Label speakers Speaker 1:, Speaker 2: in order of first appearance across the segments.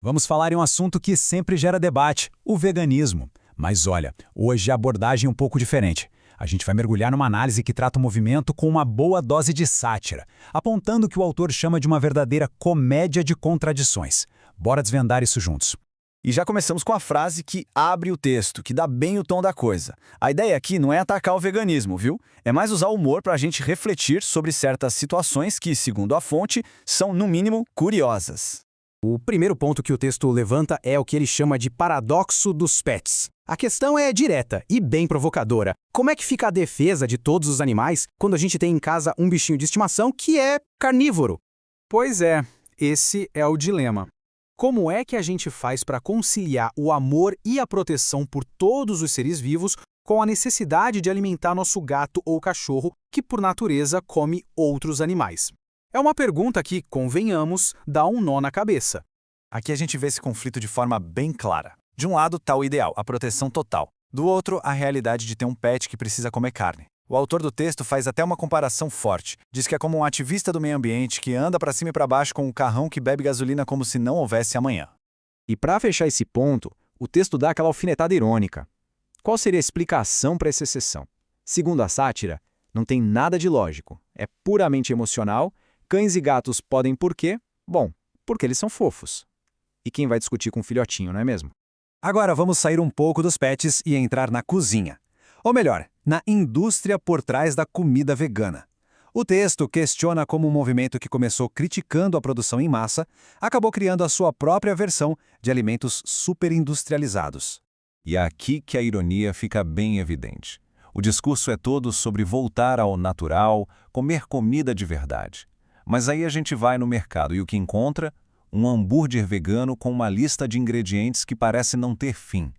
Speaker 1: Vamos falar em um assunto que sempre gera debate, o veganismo. Mas olha, hoje a abordagem é um pouco diferente. A gente vai mergulhar numa análise que trata o movimento com uma boa dose de sátira, apontando o que o autor chama de uma verdadeira comédia de contradições. Bora desvendar isso juntos.
Speaker 2: E já começamos com a frase que abre o texto, que dá bem o tom da coisa. A ideia aqui não é atacar o veganismo, viu? É mais usar o humor para a gente refletir sobre certas situações que, segundo a fonte, são, no mínimo, curiosas.
Speaker 3: O primeiro ponto que o texto levanta é o que ele chama de paradoxo dos pets. A questão é direta e bem provocadora. Como é que fica a defesa de todos os animais quando a gente tem em casa um bichinho de estimação que é carnívoro?
Speaker 4: Pois é, esse é o dilema. Como é que a gente faz para conciliar o amor e a proteção por todos os seres vivos com a necessidade de alimentar nosso gato ou cachorro, que por natureza come outros animais? É uma pergunta que, convenhamos, dá um nó na cabeça.
Speaker 2: Aqui a gente vê esse conflito de forma bem clara. De um lado está o ideal, a proteção total. Do outro, a realidade de ter um pet que precisa comer carne. O autor do texto faz até uma comparação forte. Diz que é como um ativista do meio ambiente que anda para cima e para baixo com um carrão que bebe gasolina como se não houvesse amanhã.
Speaker 3: E para fechar esse ponto, o texto dá aquela alfinetada irônica. Qual seria a explicação para essa exceção? Segundo a sátira, não tem nada de lógico. É puramente emocional. Cães e gatos podem por quê? Bom, porque eles são fofos. E quem vai discutir com um filhotinho, não é mesmo?
Speaker 1: Agora vamos sair um pouco dos pets e entrar na cozinha. Ou melhor, na indústria por trás da comida vegana. O texto questiona como um movimento que começou criticando a produção em massa acabou criando a sua própria versão de alimentos superindustrializados.
Speaker 5: E é aqui que a ironia fica bem evidente. O discurso é todo sobre voltar ao natural, comer comida de verdade. Mas aí a gente vai no mercado e o que encontra? Um hambúrguer vegano com uma lista de ingredientes que parece não ter fim.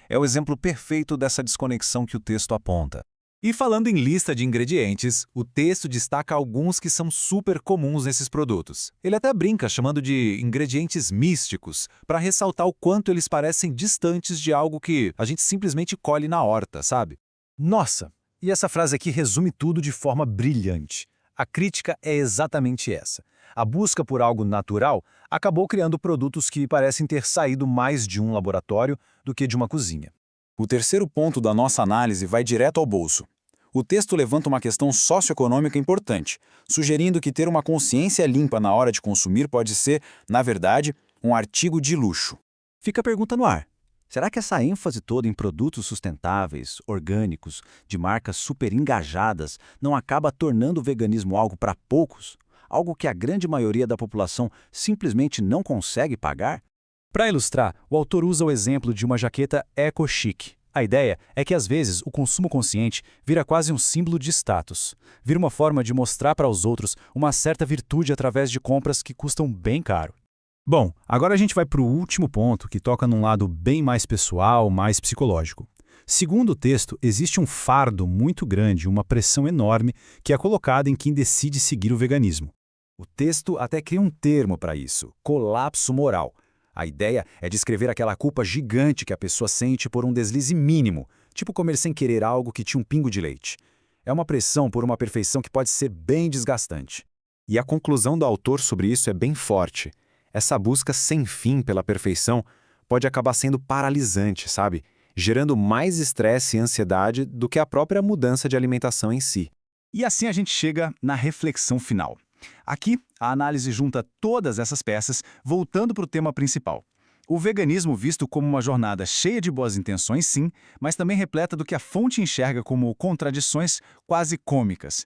Speaker 5: É o exemplo perfeito dessa desconexão que o texto aponta.
Speaker 1: E falando em lista de ingredientes, o texto destaca alguns que são super comuns nesses produtos. Ele até brinca chamando de ingredientes místicos, para ressaltar o quanto eles parecem distantes de algo que a gente simplesmente colhe na horta, sabe? Nossa, e essa frase aqui resume tudo de forma brilhante. A crítica é exatamente essa. A busca por algo natural acabou criando produtos que parecem ter saído mais de um laboratório do que de uma cozinha.
Speaker 2: O terceiro ponto da nossa análise vai direto ao bolso. O texto levanta uma questão socioeconômica importante, sugerindo que ter uma consciência limpa na hora de consumir pode ser, na verdade, um artigo de luxo.
Speaker 3: Fica a pergunta no ar. Será que essa ênfase toda em produtos sustentáveis, orgânicos, de marcas super engajadas, não acaba tornando o veganismo algo para poucos? Algo que a grande maioria da população simplesmente não consegue pagar?
Speaker 1: Para ilustrar, o autor usa o exemplo de uma jaqueta eco-chic. A ideia é que às vezes o consumo consciente vira quase um símbolo de status. Vira uma forma de mostrar para os outros uma certa virtude através de compras que custam bem caro. Bom, agora a gente vai para o último ponto, que toca num lado bem mais pessoal, mais psicológico. Segundo o texto, existe um fardo muito grande, uma pressão enorme que é colocada em quem decide seguir o veganismo. O texto até cria um termo para isso, colapso moral. A ideia é descrever aquela culpa gigante que a pessoa sente por um deslize mínimo, tipo comer sem querer algo que tinha um pingo de leite. É uma pressão por uma perfeição que pode ser bem desgastante.
Speaker 2: E a conclusão do autor sobre isso é bem forte. Essa busca sem fim pela perfeição pode acabar sendo paralisante, sabe? Gerando mais estresse e ansiedade do que a própria mudança de alimentação em si.
Speaker 1: E assim a gente chega na reflexão final. Aqui, a análise junta todas essas peças, voltando para o tema principal. O veganismo visto como uma jornada cheia de boas intenções, sim, mas também repleta do que a fonte enxerga como contradições quase cômicas.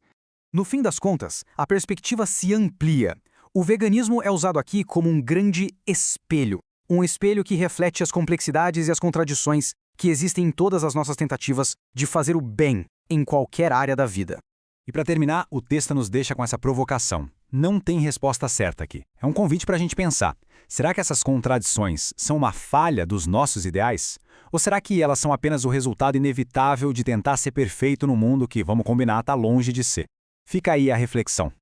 Speaker 4: No fim das contas, a perspectiva se amplia. O veganismo é usado aqui como um grande espelho. Um espelho que reflete as complexidades e as contradições que existem em todas as nossas tentativas de fazer o bem em qualquer área da vida.
Speaker 1: E para terminar, o texto nos deixa com essa provocação. Não tem resposta certa aqui. É um convite para a gente pensar. Será que essas contradições são uma falha dos nossos ideais? Ou será que elas são apenas o resultado inevitável de tentar ser perfeito num mundo que, vamos combinar, está longe de ser? Fica aí a reflexão.